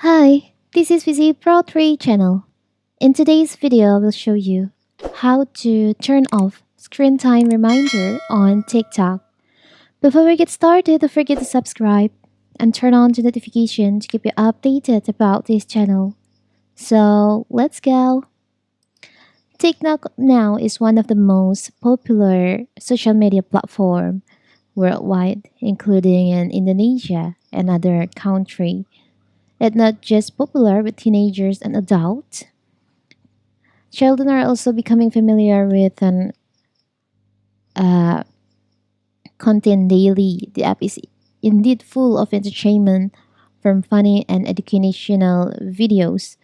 Hi, this is VZ Pro 3 channel. In today's video, I will show you how to turn off screen time reminder on TikTok. Before we get started, don't forget to subscribe and turn on the notification to keep you updated about this channel. So let's go. TikTok now is one of the most popular social media platform worldwide, including in Indonesia and other countries. It's not just popular with teenagers and adults. Children are also becoming familiar with an uh, content daily. The app is indeed full of entertainment from funny and educational videos.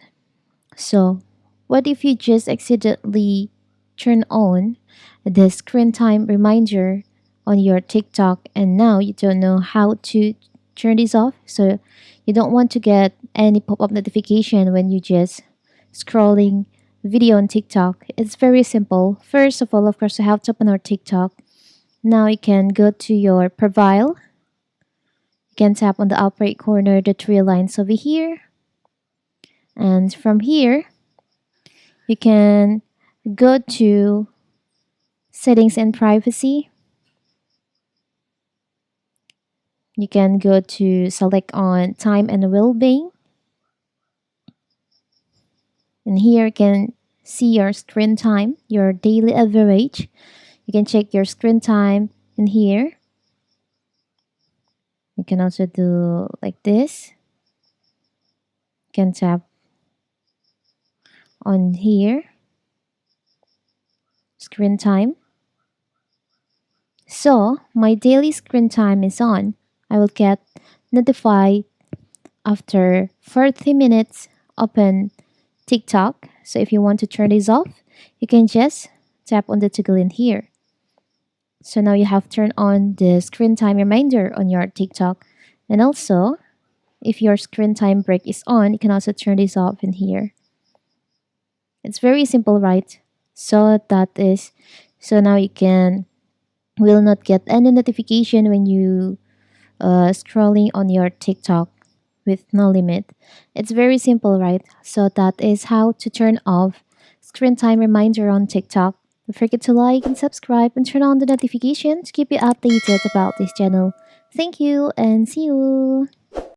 So, what if you just accidentally turn on the screen time reminder on your TikTok and now you don't know how to turn this off? So, you don't want to get any pop up notification when you just scrolling video on TikTok. It's very simple. First of all, of course, you have to open our TikTok. Now you can go to your profile. You can tap on the upper right corner, the three lines over here. And from here, you can go to settings and privacy. You can go to select on time and well-being. And here you can see your screen time, your daily average. You can check your screen time in here. You can also do like this. You can tap on here, screen time. So my daily screen time is on. I will get notified after 40 minutes open TikTok. So if you want to turn this off, you can just tap on the toggle in here. So now you have turned on the screen time reminder on your TikTok. And also, if your screen time break is on, you can also turn this off in here. It's very simple, right? So now you can will not get any notification when you scrolling on your TikTok with no limit. It's very simple, right? So that is how to turn off screen time reminder on TikTok. Don't forget to like and subscribe and turn on the notification to keep you updated about this channel. Thank you and see you.